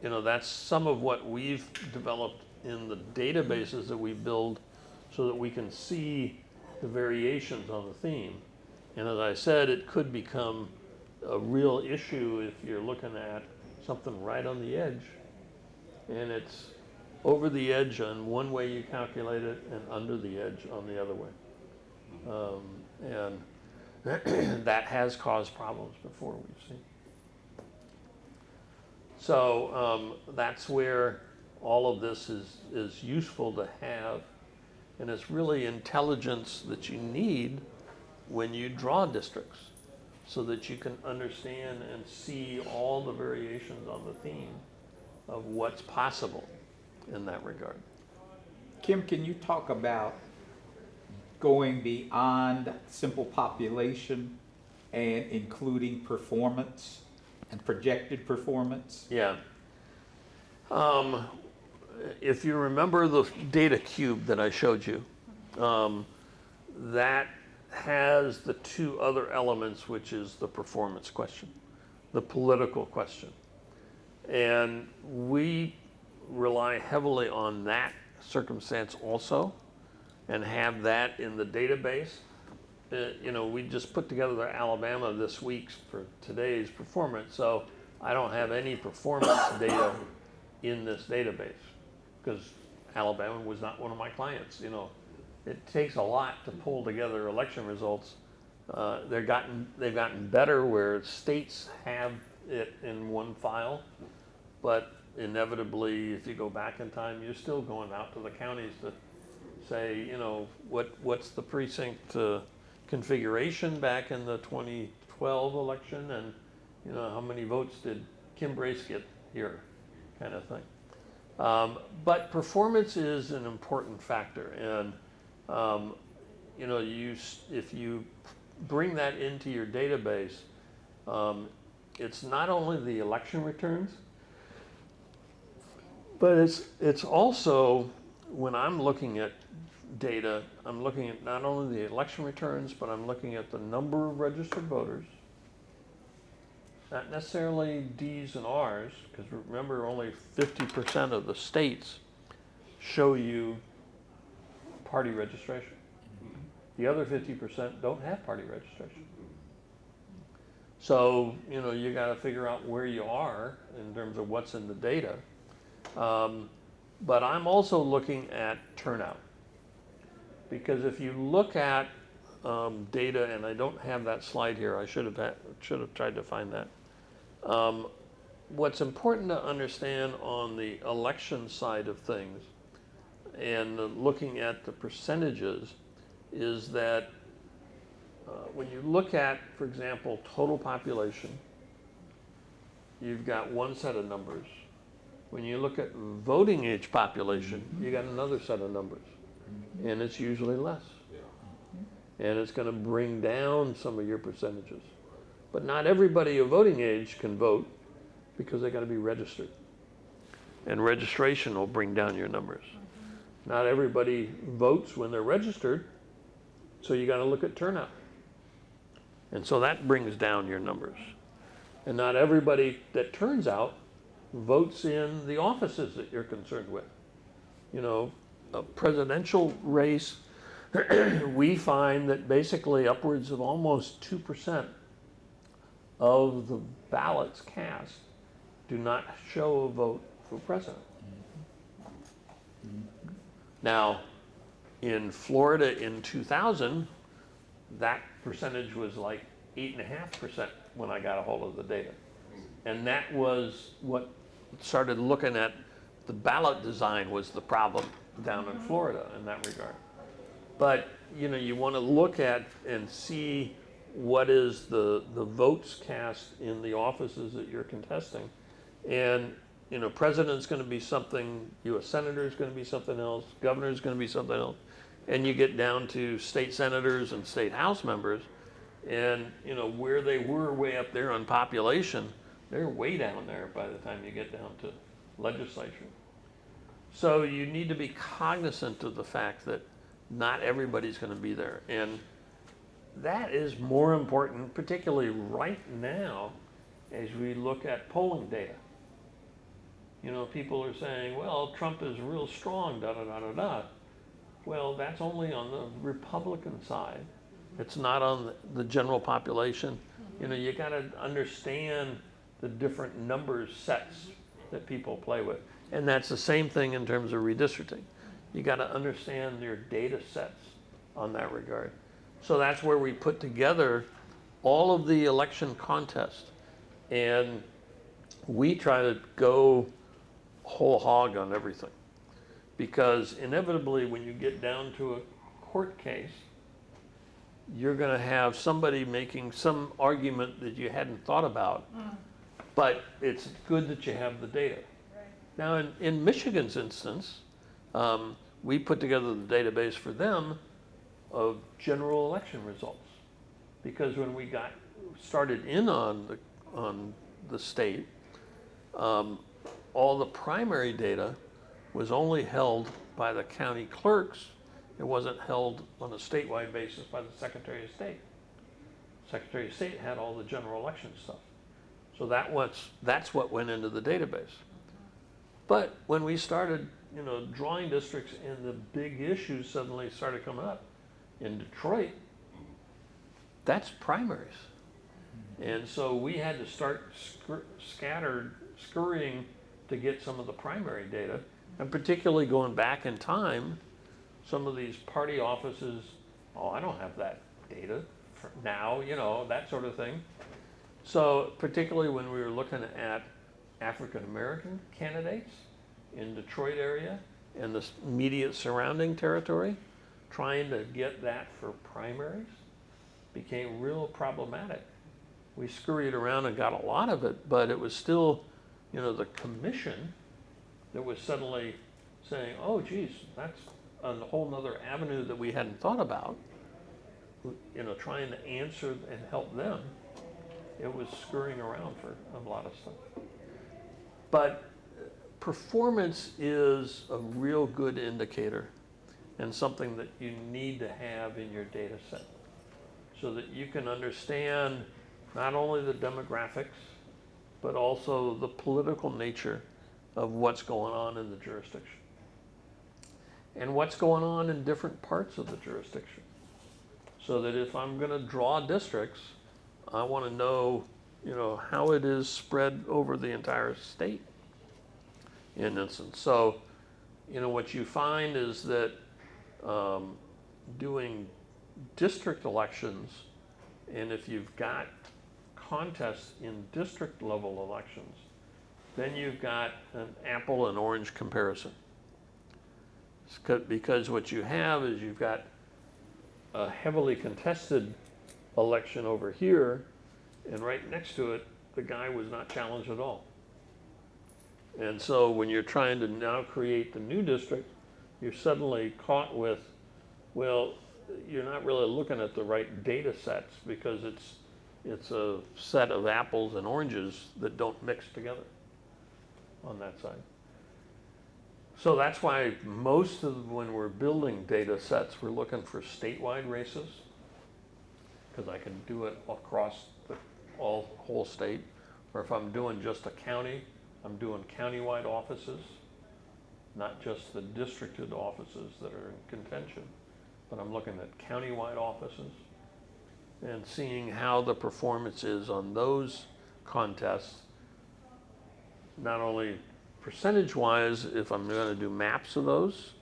You know, that's some of what we've developed in the databases that we build so that we can see the variations on the theme. And as I said, it could become a real issue if you're looking at something right on the edge, and it's over the edge on one way you calculate it and under the edge on the other way. And that has caused problems before, we've seen. So that's where all of this is useful to have, and it's really intelligence that you need when you draw districts, so that you can understand and see all the variations on the theme of what's possible in that regard. Kim, can you talk about going beyond simple population and including performance and projected performance? Yeah. If you remember the data cube that I showed you, that has the two other elements, which is the performance question, the political question. And we rely heavily on that circumstance also, and have that in the database. You know, we just put together Alabama this week for today's performance, so I don't have any performance data in this database because Alabama was not one of my clients. You know, it takes a lot to pull together election results. They've gotten better where states have it in one file, but inevitably, if you go back in time, you're still going out to the counties to say, you know, what's the precinct configuration back in the 2012 election, and you know, how many votes did Kim Brace get here, kind of thing. But performance is an important factor, and you know, if you bring that into your database, it's not only the election returns, but it's also when I'm looking at data, I'm looking at not only the election returns, but I'm looking at the number of registered voters. Not necessarily Ds and Rs, because remember, only 50% of the states show you party registration. The other 50% don't have party registration. So, you know, you gotta figure out where you are in terms of what's in the data. But I'm also looking at turnout. Because if you look at data, and I don't have that slide here, I should have tried to find that. What's important to understand on the election side of things and looking at the percentages is that when you look at, for example, total population, you've got one set of numbers. When you look at voting age population, you got another set of numbers, and it's usually less. And it's going to bring down some of your percentages. But not everybody of voting age can vote because they got to be registered. And registration will bring down your numbers. Not everybody votes when they're registered, so you got to look at turnout. And so that brings down your numbers. And not everybody that turns out votes in the offices that you're concerned with. You know, a presidential race, we find that basically upwards of almost 2% of the ballots cast do not show a vote for president. Now, in Florida in 2000, that percentage was like 8.5% when I got a hold of the data. And that was what started looking at the ballot design was the problem down in Florida in that regard. But, you know, you want to look at and see what is the votes cast in the offices that you're contesting. And, you know, president's going to be something, U.S. senator is going to be something else, governor is going to be something else. And you get down to state senators and state house members, and, you know, where they were way up there on population, they're way down there by the time you get down to legislature. So you need to be cognizant of the fact that not everybody's going to be there. And that is more important, particularly right now, as we look at polling data. You know, people are saying, well, Trump is real strong, da da da da da. Well, that's only on the Republican side. It's not on the general population. You know, you got to understand the different numbers sets that people play with. And that's the same thing in terms of redistricting. You got to understand your data sets on that regard. So that's where we put together all of the election contests. And we try to go whole hog on everything. Because inevitably, when you get down to a court case, you're going to have somebody making some argument that you hadn't thought about. But it's good that you have the data. Right. Now, in Michigan's instance, we put together the database for them of general election results. Because when we got started in on the state, all the primary data was only held by the county clerks. It wasn't held on a statewide basis by the Secretary of State. Secretary of State had all the general election stuff. So that's what went into the database. But when we started, you know, drawing districts and the big issues suddenly started coming up in Detroit, that's primaries. And so we had to start scurrying to get some of the primary data, and particularly going back in time, some of these party offices, oh, I don't have that data for now, you know, that sort of thing. So particularly when we were looking at African American candidates in Detroit area and the immediate surrounding territory, trying to get that for primaries became real problematic. We scurried around and got a lot of it, but it was still, you know, the commission that was suddenly saying, oh, geez, that's a whole nother avenue that we hadn't thought about, you know, trying to answer and help them. It was scurrying around for a lot of stuff. But performance is a real good indicator and something that you need to have in your data set so that you can understand not only the demographics, but also the political nature of what's going on in the jurisdiction and what's going on in different parts of the jurisdiction. So that if I'm going to draw districts, I want to know, how it is spread over the entire state, in instance. So, what you find is that doing district elections, and if you've got contests in district level elections, then you've got an apple and orange comparison. Because what you have is you've got a heavily contested election over here, and right next to it, the guy was not challenged at all. And so when you're trying to now create the new district, you're suddenly caught with, well, you're not really looking at the right data sets because it's a set of apples and oranges that don't mix together on that side. So that's why most of when we're building data sets, we're looking for statewide races, because I can do it across the whole state. Or if I'm doing just a county, I'm doing countywide offices, not just the districted offices that are in contention, but I'm looking at countywide offices and seeing how the performance is on those contests, not only percentage-wise, if I'm going to do maps of those,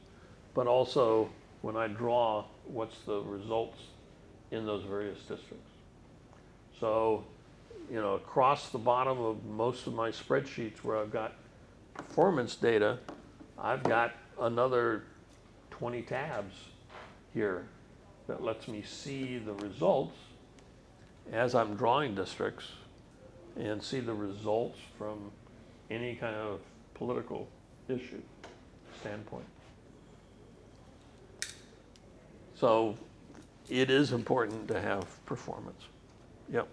but also when I draw, what's the results in those various districts. So, across the bottom of most of my spreadsheets where I've got performance data, I've got another 20 tabs here that lets me see the results as I'm drawing districts and see the results from any kind of political issue standpoint. So it is important to have performance. Yep.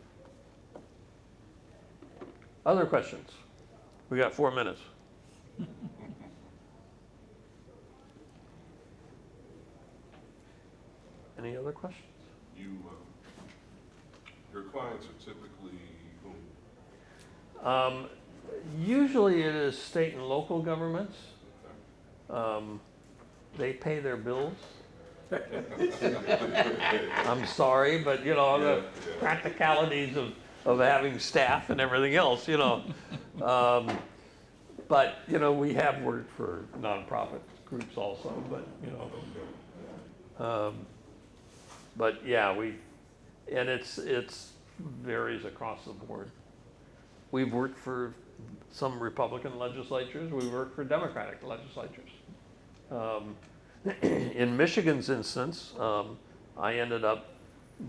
Other questions? We got 4 minutes. Any other questions? Your clients are typically whom? Usually it is state and local governments. They pay their bills. I'm sorry, but the practicalities of having staff and everything else, but we have worked for nonprofit groups also, but yeah, it's varies across the board. We've worked for some Republican legislatures. We've worked for Democratic legislatures. In Michigan's instance, I ended up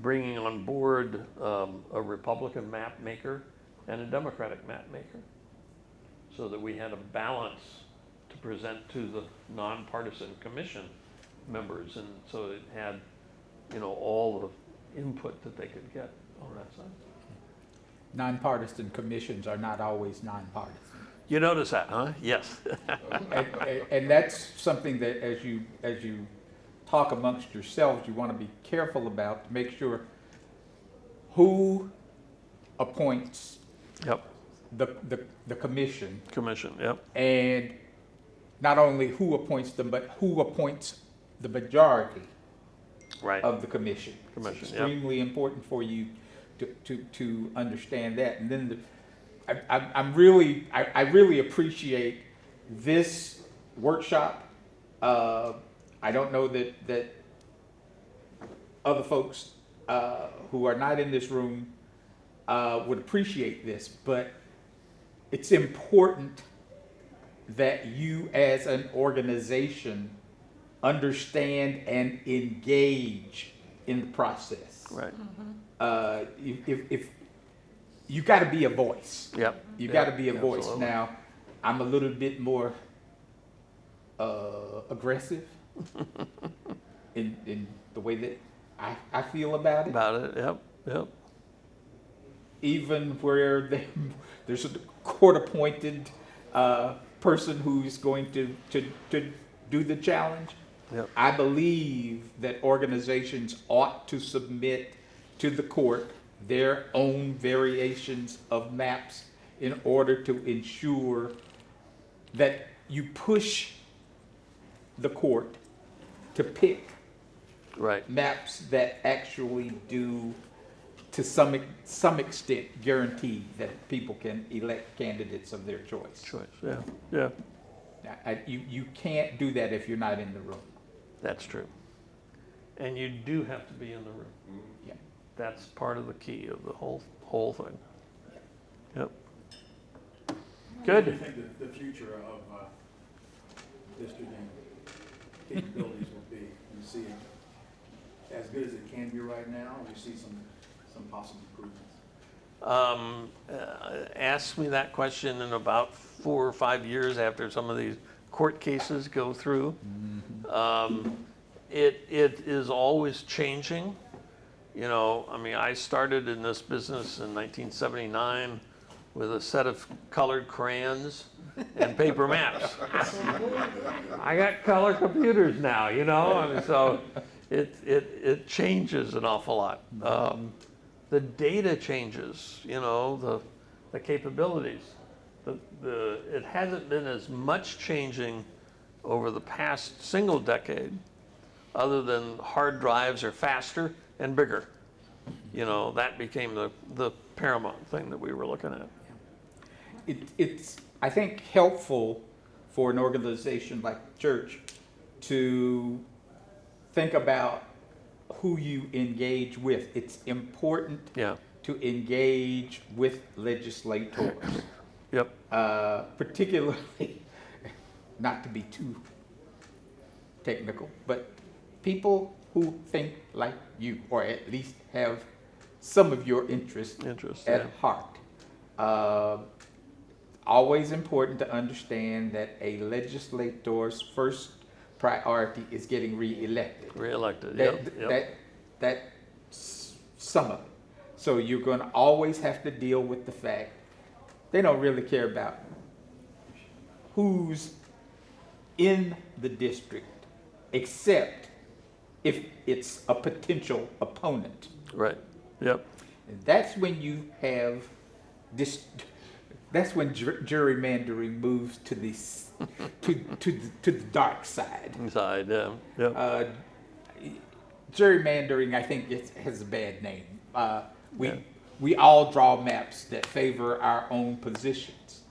bringing on board a Republican map maker and a Democratic map maker so that we had a balance to present to the nonpartisan commission members, and so it had all the input that they could get on that side. Nonpartisan commissions are not always nonpartisan. You notice that, huh? Yes. And that's something that as you talk amongst yourselves, you want to be careful about to make sure who appoints Yep. the commission, Yep. and not only who appoints them, but who appoints the majority Right. of the commission. Commission, It's yep. extremely important for you to understand that. And then I really appreciate this workshop. I don't know that other folks who are not in this room would appreciate this, but it's important that you as an organization understand and engage in the process. Right. If you got to be a voice. Yep. You Yep. got to be a voice. Absolutely. Now, I'm a little bit more aggressive in the way that I feel about it. About it. Yep. Yep. Even where there's a court-appointed person who's going to do the challenge. Yep. I believe that organizations ought to submit to the court their own variations of maps in order to ensure that you push the court to pick Right. maps that actually do, to some extent, guarantee that people can elect candidates of their choice. Choice. Yeah. Yeah. You can't do that if you're not in the room. That's true. And you do have to be in the room. Yeah. That's part of the key of the whole thing. Yep. What do you Good. think the future of districting capabilities will be? You see it as good as it can be right now, or you see some possible improvements? Ask me that question in about 4 or 5 years after some of these court cases go through. It is always changing. You know, I mean, I started in this business in 1979 with a set of colored crayons and paper maps. I got color computers now, you know, I mean, so it changes an awful lot. The data changes, you know, the capabilities. It hasn't been as much changing over the past single decade, other than hard drives are faster and bigger. You know, that became the paramount thing that we were looking at. It's, I think, helpful for an organization like the church to think about who you engage with. It's important Yeah. to engage with legislators, Yep. particularly, not to be too technical, but people who think like you, or at least have some of your interests Interest. at Yeah. heart. Always important to understand that a legislator's first priority is getting reelected. Reelected. Yep. Yep. That's some of it. So you're going to always have to deal with the fact they don't really care about who's in the district, except if it's a potential opponent. Right. Yep. And that's when you have this. That's when gerrymandering moves to the dark side. Inside. Yeah. Yep. Gerrymandering, I think, has a bad name. Yeah. We all draw maps that favor our own positions.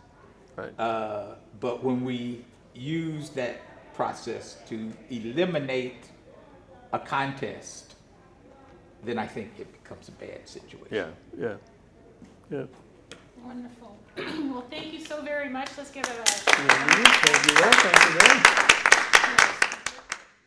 Right. But when we use that process to eliminate a contest, then I think it becomes a bad situation. Yeah. Yeah. Yeah. Wonderful. Well, thank you so very much. Let's give it a. Thank you. Thank you.